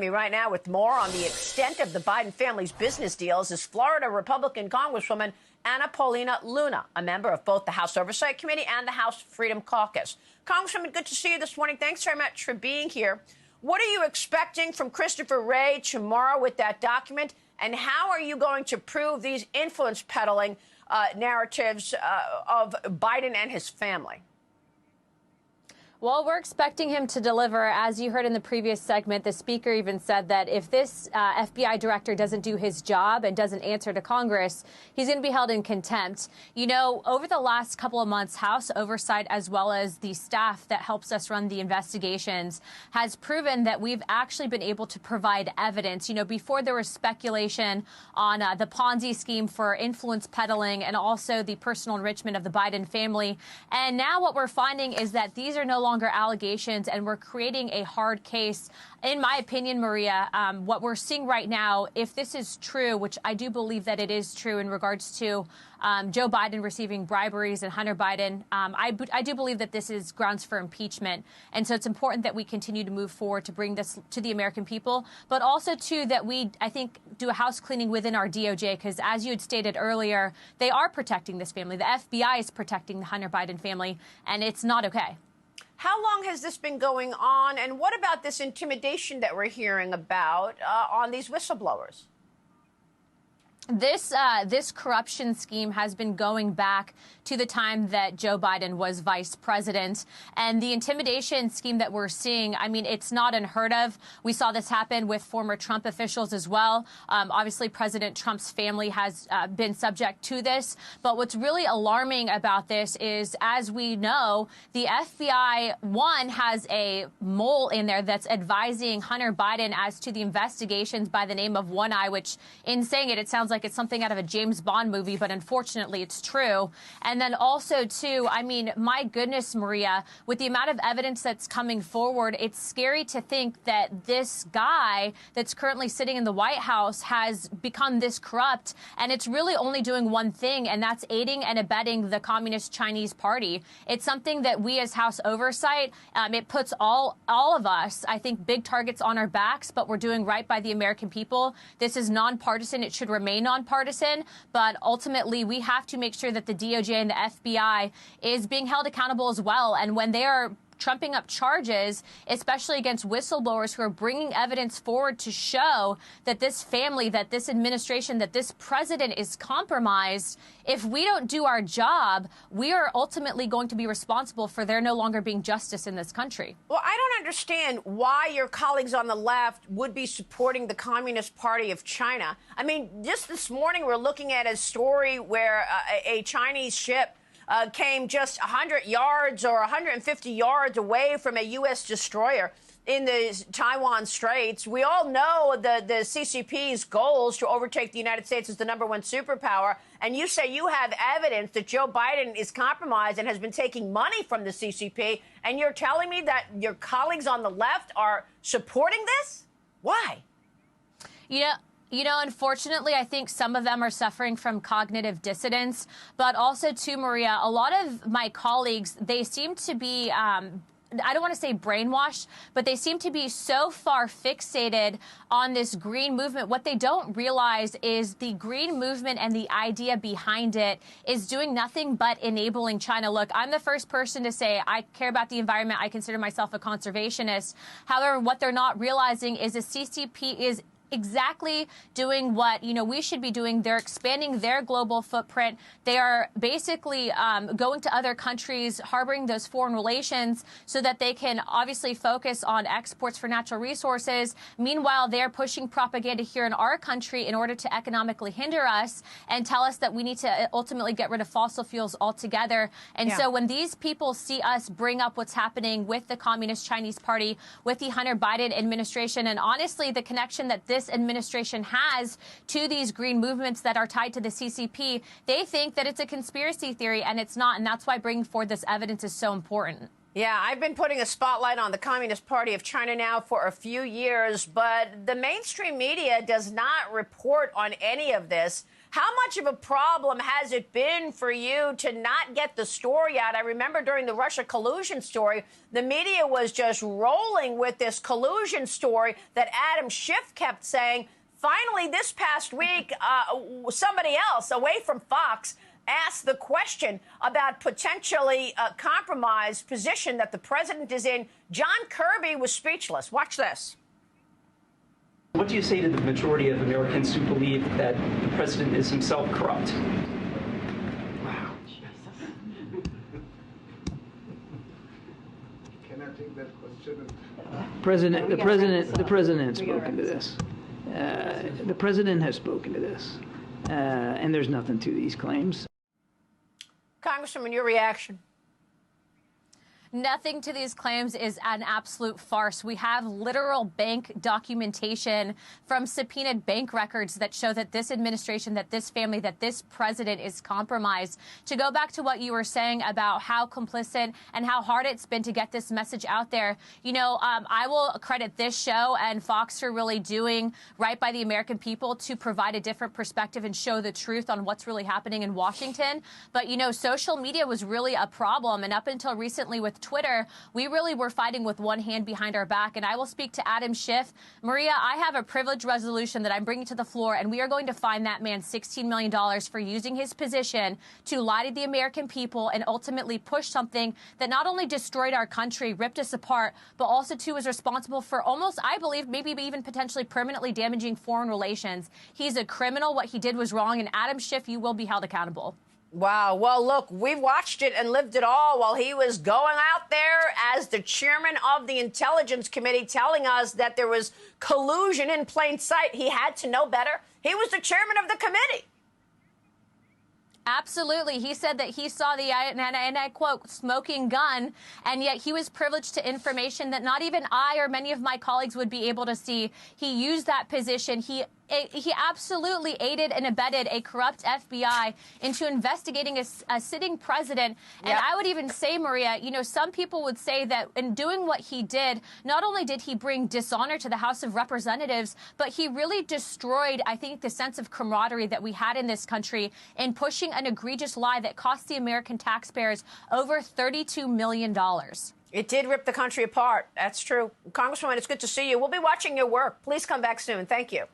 Me right now with more on the extent of the Biden family's business deals is Florida Republican Congresswoman Paulina Luna, a member of both the House Oversight Committee and the House Freedom Caucus. Congresswoman, good to see you this morning. Thanks very much for being here. What are you expecting from Christopher Wray tomorrow with that document? And how are you going to prove these influence peddling narratives of Biden and his family? Well, we're expecting him to deliver. As you heard in the previous segment, the speaker even said that if this FBI director doesn't do his job and doesn't answer to Congress, he's going to be held in contempt. You know, over the last couple of months, House Oversight, as well as the staff that helps us run the investigations, has proven that we've actually been able to provide evidence. You know, before there was speculation on the Ponzi scheme for influence peddling and also the personal enrichment of the Biden family. And now what we're finding is that these are no longer allegations, and we're creating a hard case. In my opinion, Maria, what we're seeing right now, if this is true, which I do believe that it is true in regards to Joe Biden receiving briberies and Hunter Biden, I do believe that this is grounds for impeachment. And so it's important that we continue to move forward to bring this to the American people, but also, too, that we, I think, do a house cleaning within our DOJ, because as you had stated earlier, they are protecting this family. The FBI is protecting the Hunter Biden family, and it's not okay. How long has this been going on, and what about this intimidation that we're hearing about on these whistleblowers? This corruption scheme has been going back to the time that Joe Biden was vice president. And the intimidation scheme that we're seeing, I mean, it's not unheard of. We saw this happen with former Trump officials as well. Obviously, President Trump's family has been subject to this. But what's really alarming about this is, as we know, the FBI, one, has a mole in there that's advising Hunter Biden as to the investigations by the name of One Eye, which, in saying it, it sounds like it's something out of a James Bond movie, but unfortunately it's true. And then also, too, I mean, my goodness, Maria, with the amount of evidence that's coming forward, it's scary to think that this guy that's currently sitting in the White House has become this corrupt. And it's really only doing one thing, and that's aiding and abetting the Communist Chinese Party. It's something that we as House Oversight, it puts all of us, I think, big targets on our backs, but we're doing right by the American people. This is nonpartisan. It should remain nonpartisan, but ultimately we have to make sure that the DOJ and the FBI is being held accountable as well. And when they are trumping up charges, especially against whistleblowers who are bringing evidence forward to show that this family, that this administration, that this president is compromised, if we don't do our job, we are ultimately going to be responsible for there no longer being justice in this country. Well, I don't understand why your colleagues on the left would be supporting the Communist Party of China. I mean, just this morning we're looking at a story where a Chinese ship came just 100 yards or 150 yards away from a U.S. destroyer in the Taiwan Straits. We all know the CCP's goals to overtake the United States as the #1 superpower. And you say you have evidence that Joe Biden is compromised and has been taking money from the CCP. And you're telling me that your colleagues on the left are supporting this? Why? Yeah. You know, unfortunately, I think some of them are suffering from cognitive dissonance, but also, too, Maria, a lot of my colleagues, they seem to be I don't want to say brainwashed, but they seem to be so far fixated on this green movement. What they don't realize is the green movement and the idea behind it is doing nothing but enabling China. Look, I'm the first person to say I care about the environment. I consider myself a conservationist. However, what they're not realizing is the CCP is exactly doing what, you know, we should be doing. They're expanding their global footprint. They are basically going to other countries, harboring those foreign relations so that they can obviously focus on exports for natural resources. Meanwhile, they're pushing propaganda here in our country in order to economically hinder us and tell us that we need to ultimately get rid of fossil fuels altogether. And so when these people see us bring up what's happening with the Communist Chinese Party, with the Hunter Biden administration, and honestly, the connection that this administration has to these green movements that are tied to the CCP, they think that it's a conspiracy theory, and it's not. And that's why bringing forward this evidence is so important. Yeah, I've been putting a spotlight on the Communist Party of China now for a few years, but the mainstream media does not report on any of this. How much of a problem has it been for you to not get the story out? I remember during the Russia collusion story, the media was just rolling with this collusion story that Adam Schiff kept saying. Finally, this past week, somebody else away from Fox asked the question about potentially compromised position that the president is in. John Kirby was speechless. Watch this. What do you say to the majority of Americans who believe that the president is himself corrupt? Wow. Can I take that question? The president has spoken to this. The president has spoken to this, and there's nothing to these claims. Congresswoman, your reaction? Nothing to these claims is an absolute farce. We have literal bank documentation from subpoenaed bank records that show that this administration, that this family, that this president is compromised. To go back to what you were saying about how complicit and how hard it's been to get this message out there, you know, I will credit this show and Fox for really doing right by the American people to provide a different perspective and show the truth on what's really happening in Washington. But, you know, social media was really a problem. And up until recently with Twitter, we really were fighting with one hand behind our back. And I will speak to Adam Schiff. Maria, I have a privilege resolution that I'm bringing to the floor, and we are going to fine that man $16 million for using his position to lie to the American people and ultimately push something that not only destroyed our country, ripped us apart, but also, too, is responsible for almost, I believe, maybe even potentially permanently damaging foreign relations. He's a criminal. What he did was wrong. And Adam Schiff, you will be held accountable. Wow. Well, look, we've watched it and lived it all while he was going out there as the chairman of the Intelligence Committee telling us that there was collusion in plain sight. He had to know better. He was the chairman of the committee. Absolutely. He said that he saw the, and I quote, smoking gun, and yet he was privileged to information that not even I or many of my colleagues would be able to see. He used that position. He absolutely aided and abetted a corrupt FBI into investigating a sitting president. And yep. I would even say, Maria, you know, some people would say that in doing what he did, not only did he bring dishonor to the House of Representatives, but he really destroyed, I think, the sense of camaraderie that we had in this country in pushing an egregious lie that cost the American taxpayers over $32 million. It did rip the country apart. That's true. Congresswoman, it's good to see you. We'll be watching your work. Please come back soon. Thank you.